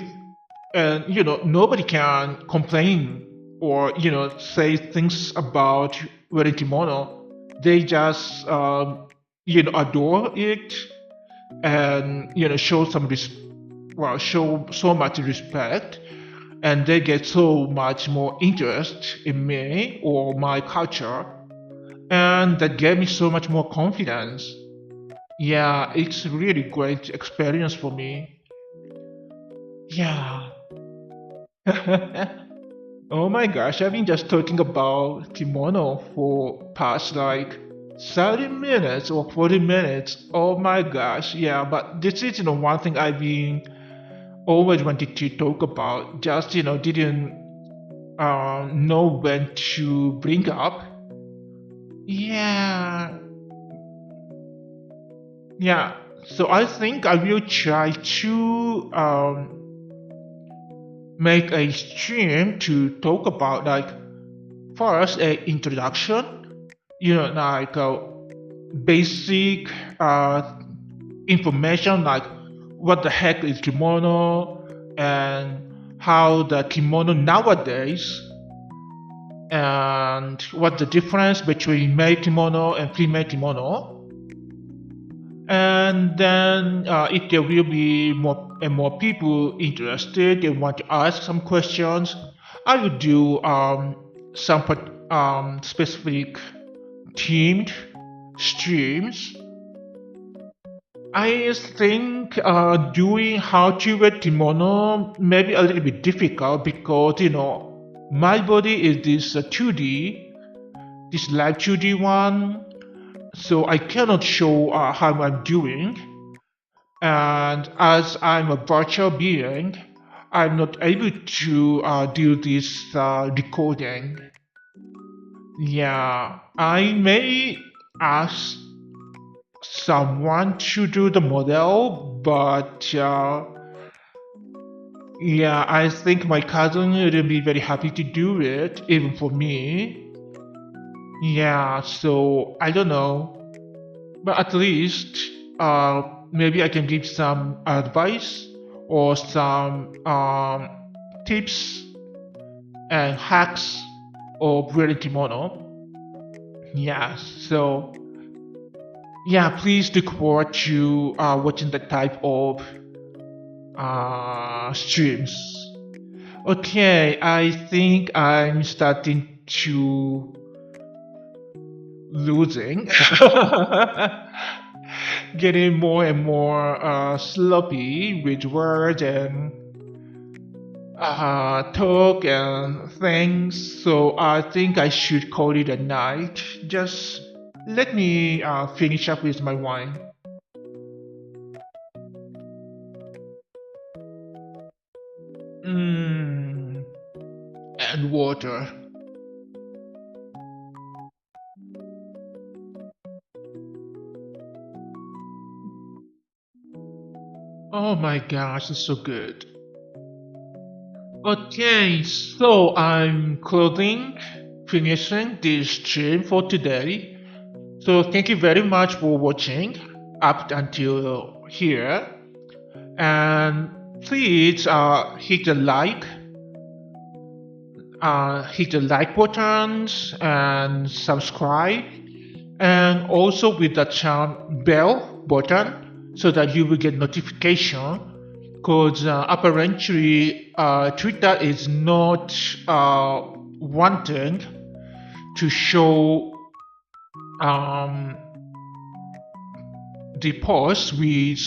and nobody can complain or say things about wearing kimono. They just adore it and show show so much respect, and they get so much more interest in me or my culture, and that gave me so much more confidence. Yeah, it's really great experience for me. Yeah. Oh my gosh, I've been just talking about kimono for past like 30 minutes or 40 minutes. Oh my gosh, yeah, but this is one thing I've been always wanted to talk about. Just didn't know when to bring up. Yeah, yeah. So I think I will try to make a stream to talk about like first a introduction, like basic information like what the heck is kimono and how the kimono nowadays and what the difference between male kimono and female kimono. And then if there will be more and more people interested and want to ask some questions, I will do some specific themed streams. I think doing how to wear kimono may be a little bit difficult because my body is this 2D, this live 2D one, so I cannot show how I'm doing. And as I'm a virtual being, I'm not able to do this recording. Yeah, I may ask someone to do the model, but yeah, I think my cousin would be very happy to do it, even for me. Yeah, so I don't know, but at least maybe I can give some advice or some tips and hacks of wearing kimono. Yeah, so yeah, please look forward to watching that type of streams. Okay, I think I'm starting to losing, getting more and more sloppy with words and talk and things. So I think I should call it a night. Just let me finish up with my wine. Mm, and water. Oh my gosh, it's so good. Okay, so I'm closing, finishing this stream for today. So thank you very much for watching up until here. And please hit the like buttons and subscribe, and also with the bell button so that you will get notification. Because apparently Twitter is not wanting to show the post with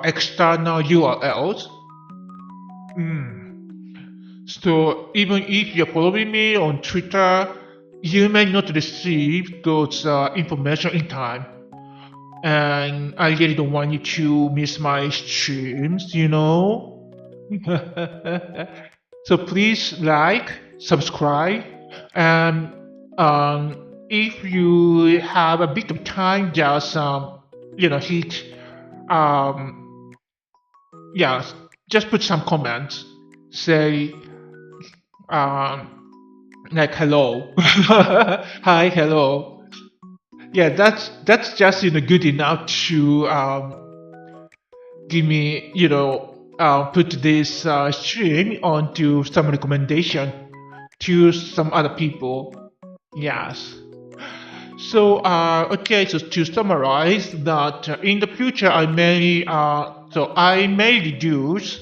external URLs. So even if you're following me on Twitter, you may not receive those information in time. And I really don't want you to miss my streams, So please like, subscribe, and if you have a bit of time, just hit yeah, just put some comments, say like hello, hi, hello. Yeah, that's just good enough to give me put this stream onto some recommendation to some other people. Yes. So okay, so to summarize that in the future I may reduce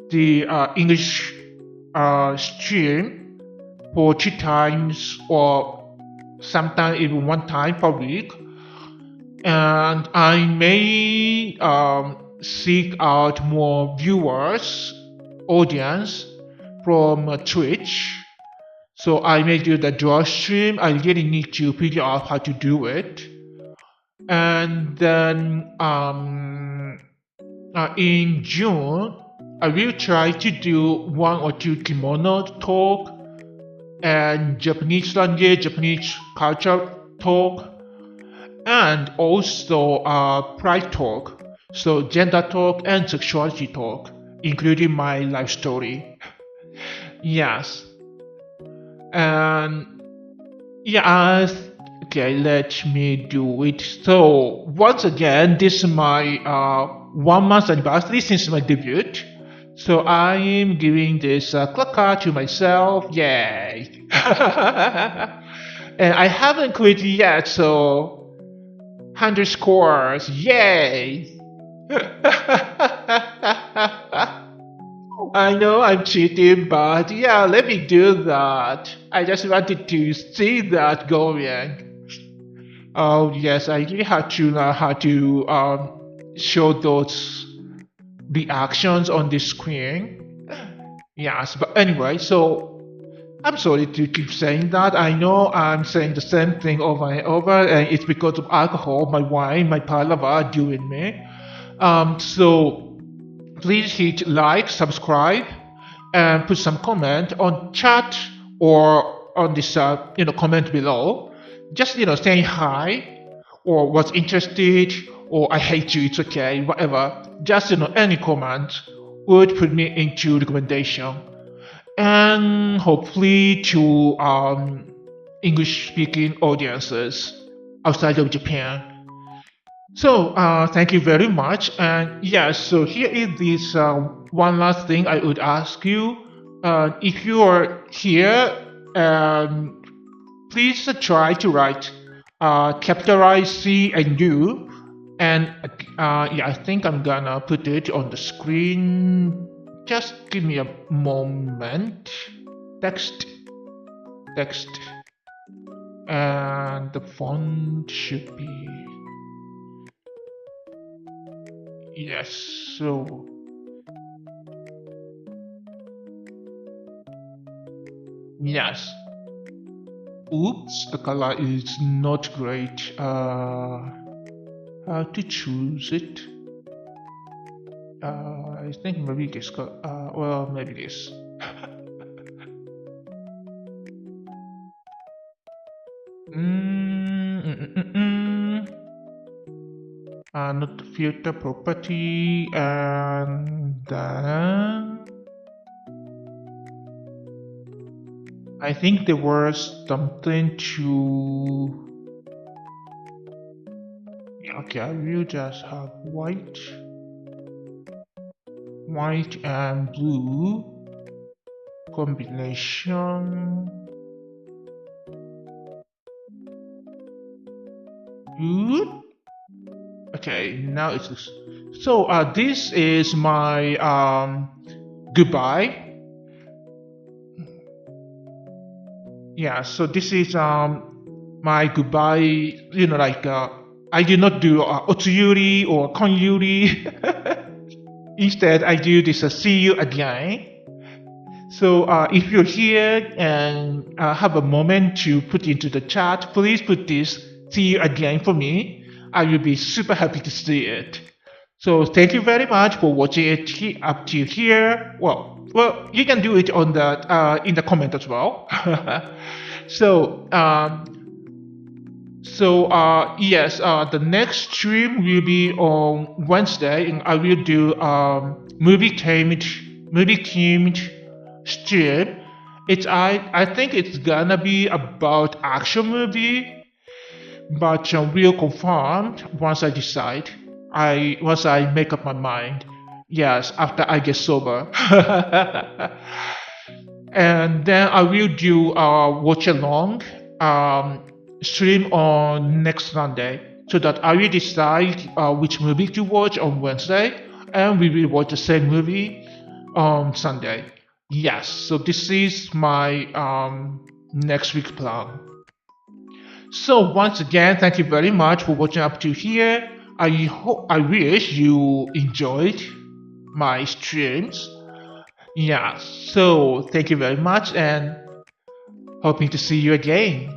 the English stream for 2 times or sometimes even 1 time per week, and I may seek out more viewers, audience from Twitch. So I may do the draw stream. I really need to figure out how to do it, and then in June I will try to do 1 or 2 kimono talk and Japanese language, Japanese culture talk, and also pride talk, so gender talk and sexuality talk, including my life story. Yes. And yeah, okay, let me do it. So once again, this is my 1 month anniversary since my debut. So I'm giving this clacker to myself, yay! And I haven't quit yet, so 100 scores, yay! I know I'm cheating, but yeah, let me do that. I just wanted to see that going. Oh yes, I really have to learn how to show those reactions on the screen. Yes, but anyway, so I'm sorry to keep saying that. I know I'm saying the same thing over and over, and it's because of alcohol, my wine, my palava doing me. So please hit like, subscribe, and put some comment on chat or on this, comment below. Just saying hi or was interested or I hate you, it's okay, whatever. Just any comment would put me into recommendation and hopefully to English speaking audiences outside of Japan. So thank you very much. And yes, so here is this one last thing I would ask you. If you are here, please try to write capitalize C and U. And yeah, I think I'm gonna put it on the screen. Just give me a moment. Text. And the font should be. Yes, so. Yes. Oops, the color is not great. How to choose it? I think maybe this color. Well, maybe this. Not the filter property, and then I think there was something to. Okay, I will just have white and blue combination. Good. Okay, now it's this. So this is my goodbye. Yeah, so this is my goodbye. I do not do otsuyuri or konyuri. Instead, I do this see you again. So if you're here and have a moment to put into the chat, please put this see you again for me. I will be super happy to see it. So thank you very much for watching it up to here. Well, you can do it on the in the comment as well. So yes, the next stream will be on Wednesday, and I will do movie themed stream. I think it's gonna be about action movie, but we'll confirm once I decide. Once I make up my mind. Yes, after I get sober. And then I will do watch along stream on next Sunday, so that I will decide which movie to watch on Wednesday, and we will watch the same movie on Sunday. Yes, so this is my next week plan. So once again, thank you very much for watching up to here. I wish you enjoyed my streams. Yeah, so thank you very much and hoping to see you again.